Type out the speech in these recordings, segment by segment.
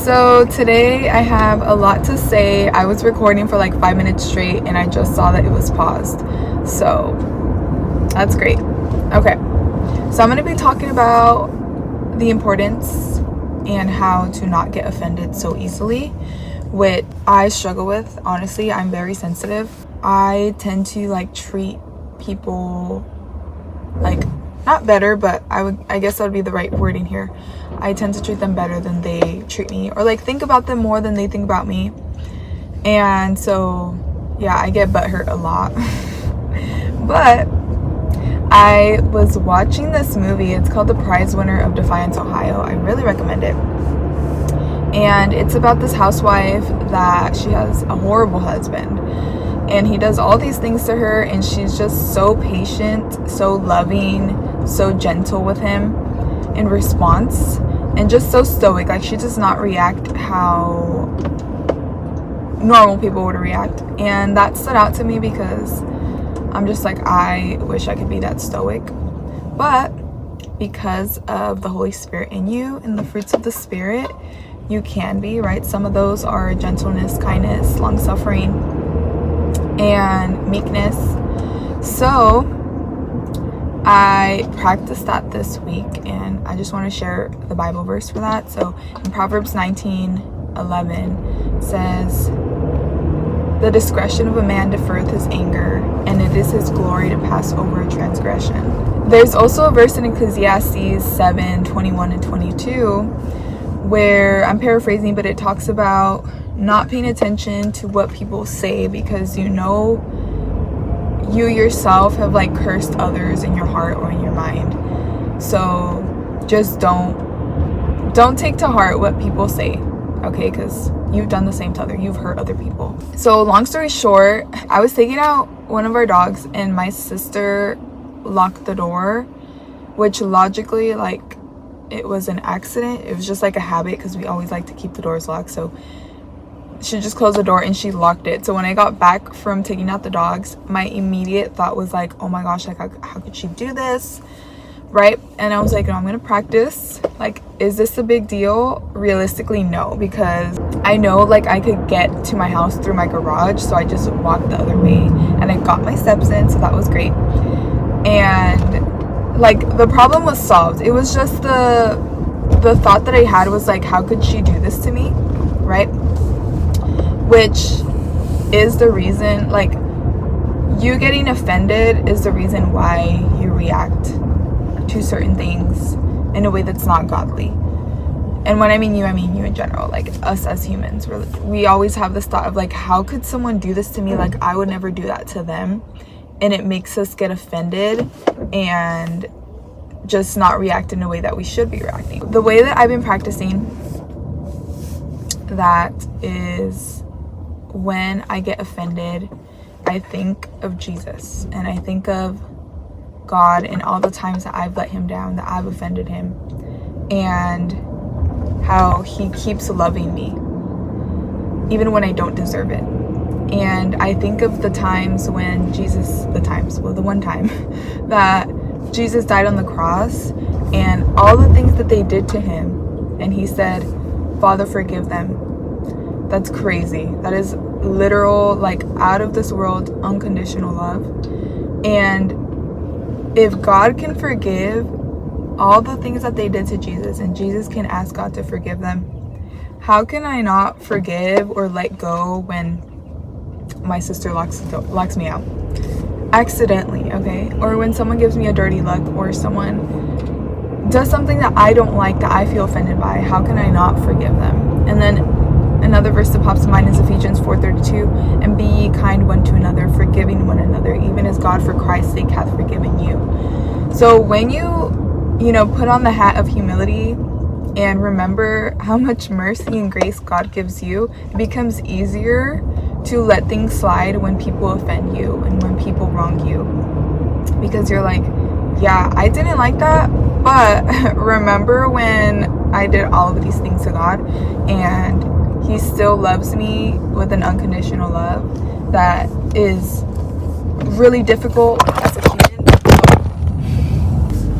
So today I have a lot to say. I was recording for like 5 minutes straight and I just saw that it was paused. So that's great. Okay. So I'm going to be talking about the importance and how to not get offended so easily, which I struggle with. Honestly, I'm very sensitive. I tend to like treat people like not better, but I guess that would be the right wording here. I tend to treat them better than they treat me, or like think about them more than they think about me. And so yeah, I get butthurt a lot. But I was watching this movie. It's called The Prize Winner of Defiance, Ohio. I really recommend it. And it's about this housewife that she has a horrible husband, and he does all these things to her, and she's just so patient, so loving, so gentle with him in response, and just so stoic. Like, she does not react how normal people would react. And that stood out to me because I'm just like, I wish I could be that stoic. But because of the Holy Spirit in you and the fruits of the Spirit, you can be, right? Some of those are gentleness, kindness, long-suffering, and meekness. So I practiced that this week, and I just want to share the Bible verse for that. So in Proverbs 19:11 says, "The discretion of a man deferreth his anger, and it is his glory to pass over a transgression." There's also a verse in Ecclesiastes 7:21 and 22 where, I'm paraphrasing, but it talks about not paying attention to what people say, because you yourself have like cursed others in your heart or in your mind. So just don't take to heart what people say, okay? Because you've done the same to you've hurt other people. So long story short, I was taking out one of our dogs and my sister locked the door, which logically, like, it was an accident. It was just like a habit because we always like to keep the doors locked. So she just closed the door and she locked it. So when I got back from taking out the dogs, my immediate thought was like, oh my gosh, like how could she do this, right? And I was like, no, I'm gonna practice. Like, is this a big deal? Realistically, no, because I know like I could get to my house through my garage, so I just walked the other way and I got my steps in, so that was great. And like, the problem was solved. It was just the thought that I had was like, how could she do this to me, right? Which is the reason, like, you getting offended is the reason why you react to certain things in a way that's not godly. And when I mean you in general, like us as humans. We always have this thought of like, how could someone do this to me? Like, I would never do that to them. And it makes us get offended and just not react in a way that we should be reacting. The way that I've been practicing that is, when I get offended, I think of Jesus and I think of God and all the times that I've let him down, that I've offended him, and how he keeps loving me even when I don't deserve it. And I think of the one time that Jesus died on the cross and all the things that they did to him, and he said, "Father, forgive them." That's crazy. That is literal, like, out of this world, unconditional love. And if God can forgive all the things that they did to Jesus, and Jesus can ask God to forgive them, how can I not forgive or let go when my sister locks me out accidentally, okay? Or when someone gives me a dirty look, or someone does something that I don't like, that I feel offended by, how can I not forgive them? And then another verse that pops to mind is Ephesians 4:32, "And be ye kind one to another, forgiving one another, even as God for Christ's sake hath forgiven you." So when you put on the hat of humility and remember how much mercy and grace God gives you, it becomes easier to let things slide when people offend you and when people wrong you. Because you're like, yeah, I didn't like that, but remember when I did all of these things to God, and he still loves me with an unconditional love that is really difficult as a human.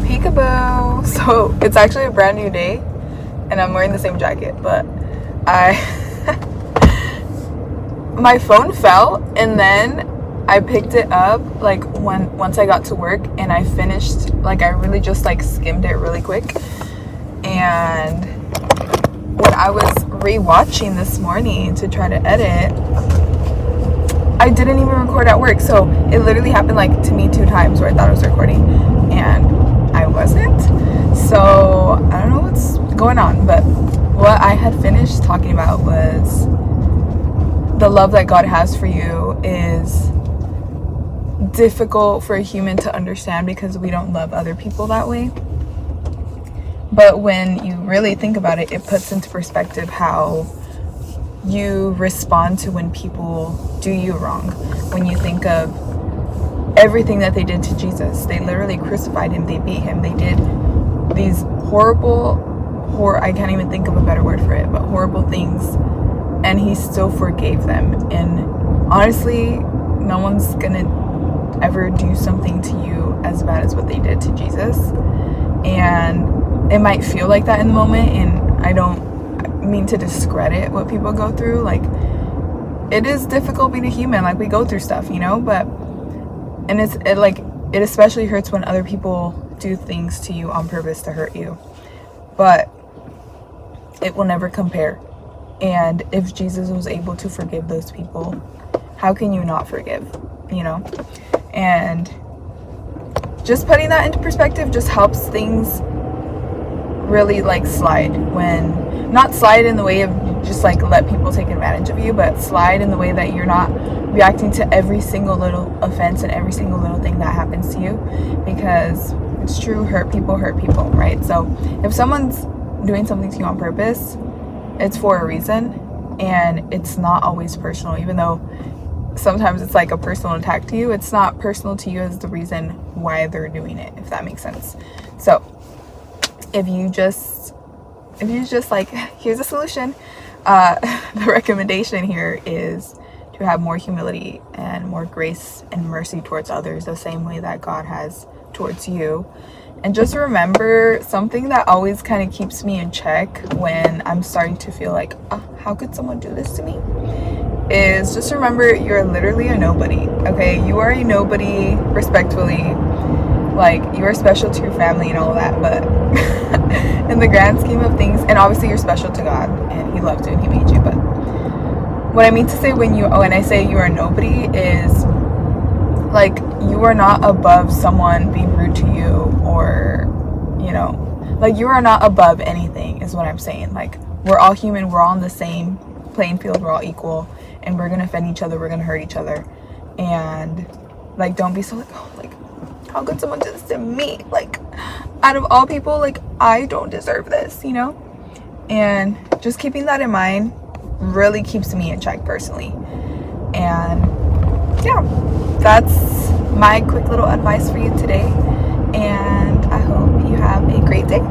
Peekaboo. So it's actually a brand new day and I'm wearing the same jacket, but I my phone fell, and then I picked it up like once I got to work, and I finished, like I really just like skimmed it really quick. And when I was rewatching this morning to try to edit, I didn't even record at work. So it literally happened like to me 2 times where I thought I was recording and I wasn't. So I don't know what's going on, but what I had finished talking about was the love that God has for you is difficult for a human to understand because we don't love other people that way. But when you really think about it, it puts into perspective how you respond to when people do you wrong. When you think of everything that they did to Jesus, they literally crucified him, they beat him, they did these I can't even think of a better word for it, but horrible things, and he still forgave them. And honestly, no one's gonna ever do something to you as bad as what they did to Jesus. And it might feel like that in the moment, and I don't mean to discredit what people go through. Like, it is difficult being a human, like we go through stuff, you know, but it especially hurts when other people do things to you on purpose to hurt you, but it will never compare. And if Jesus was able to forgive those people, how can you not forgive, you know? And just putting that into perspective just helps things really like not slide in the way of just like let people take advantage of you, but slide in the way that you're not reacting to every single little offense and every single little thing that happens to you, because it's true, hurt people, right? So if someone's doing something to you on purpose, it's for a reason, and it's not always personal. Even though sometimes it's like a personal attack to you, it's not personal to you as the reason why they're doing it, if that makes sense. So if you just like, here's a solution, the recommendation here is to have more humility and more grace and mercy towards others, the same way that God has towards you. And just remember, something that always kind of keeps me in check when I'm starting to feel like, how could someone do this to me, is just remember you're literally a nobody, okay? You are a nobody, respectfully. Like, you are special to your family and all that, but in the grand scheme of things, and obviously you're special to God and he loved you and he made you, but what I mean to say when I say you are nobody is, like, you are not above someone being rude to you, or, you know, like, you are not above anything is what I'm saying. Like, we're all human, we're all on the same playing field, we're all equal, and we're gonna offend each other, we're gonna hurt each other. And like, don't be so like, oh, like, how could someone do this to me? Like, out of all people, like, I don't deserve this, you know? And just keeping that in mind really keeps me in check personally. And yeah, that's my quick little advice for you today, and I hope you have a great day.